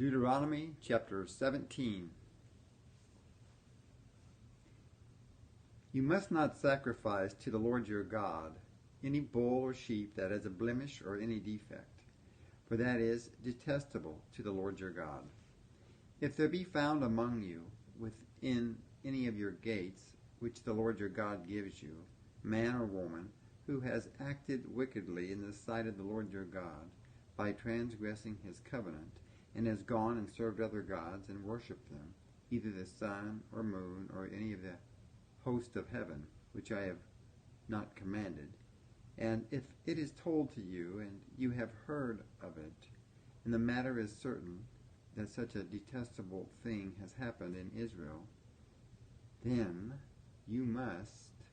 Deuteronomy chapter 17. You must not sacrifice to the Lord your God any bull or sheep that has a blemish or any defect, for that is detestable to the Lord your God. If there be found among you within any of your gates, which the Lord your God gives you, man or woman, who has acted wickedly in the sight of the Lord your God, by transgressing his covenant, and has gone and served other gods and worshipped them, either the sun or moon or any of the host of heaven, which I have not commanded, and if it is told to you, and you have heard of it, and the matter is certain that such a detestable thing has happened in Israel, then you must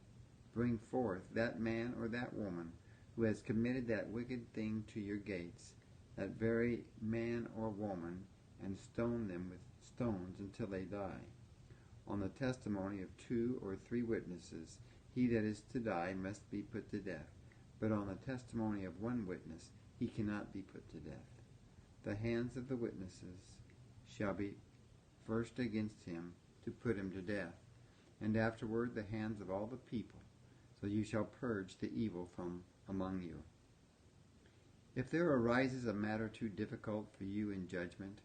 bring forth that man or that woman who has committed that wicked thing to your gates, that very man or woman, and stone them with stones until they die. On the testimony of 2 or 3 witnesses, he that is to die must be put to death. But on the testimony of 1 witness, he cannot be put to death. The hands of the witnesses shall be first against him to put him to death, and afterward the hands of all the people. So you shall purge the evil from among you. If there arises a matter too difficult for you in judgment,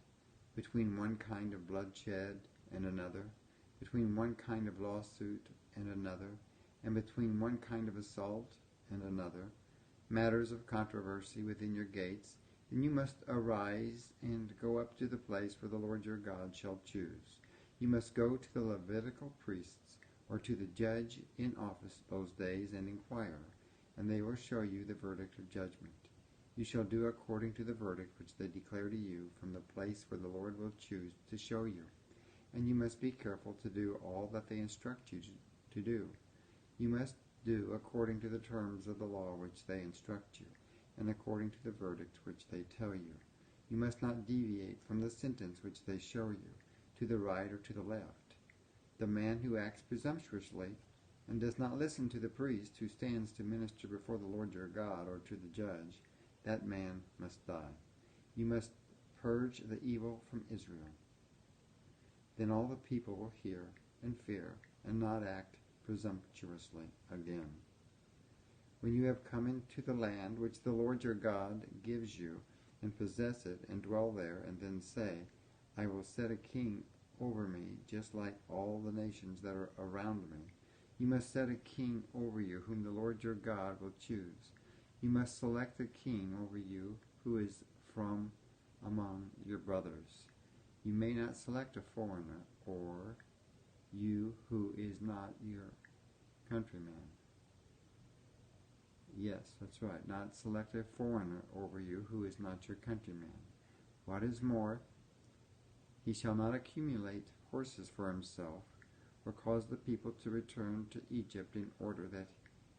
between one kind of bloodshed and another, between one kind of lawsuit and another, and between one kind of assault and another, matters of controversy within your gates, then you must arise and go up to the place where the Lord your God shall choose. You must go to the Levitical priests, or to the judge in office those days, and inquire, and they will show you the verdict of judgment. You shall do according to the verdict which they declare to you from the place where the Lord will choose to show you. And you must be careful to do all that they instruct you to do. You must do according to the terms of the law which they instruct you, and according to the verdict which they tell you. You must not deviate from the sentence which they show you, to the right or to the left. The man who acts presumptuously and does not listen to the priest who stands to minister before the Lord your God, or to the judge, that man must die. You must purge the evil from Israel. Then all the people will hear and fear, and not act presumptuously again. When you have come into the land which the Lord your God gives you, and possess it, and dwell there, and then say, I will set a king over me, just like all the nations that are around me. You must set a king over you, whom the Lord your God will choose. You must select a king over you who is from among your brothers. You may not select a foreigner, or you who is not your countryman. Yes, that's right. Not select a foreigner over you who is not your countryman. What is more, he shall not accumulate horses for himself, or cause the people to return to Egypt in order that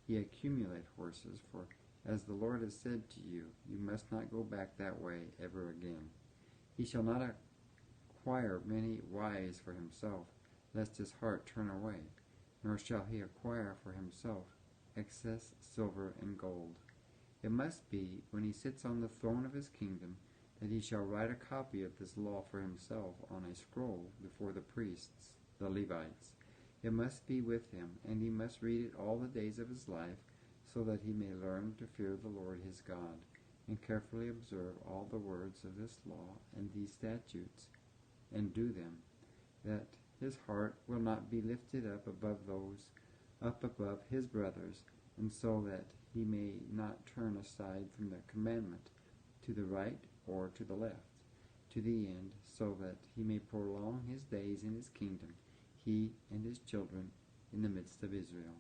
he accumulate horses, for as the Lord has said to you, you must not go back that way ever again. He shall not acquire many wives for himself, lest his heart turn away, nor shall he acquire for himself excess silver and gold. It must be, when he sits on the throne of his kingdom, that he shall write a copy of this law for himself on a scroll before the priests, the Levites. It must be with him, and he must read it all the days of his life, so that he may learn to fear the Lord his God, and carefully observe all the words of this law and these statutes, and do them, that his heart will not be lifted up above his brothers, and so that he may not turn aside from the commandment to the right or to the left, to the end, so that he may prolong his days in his kingdom, he and his children, in the midst of Israel.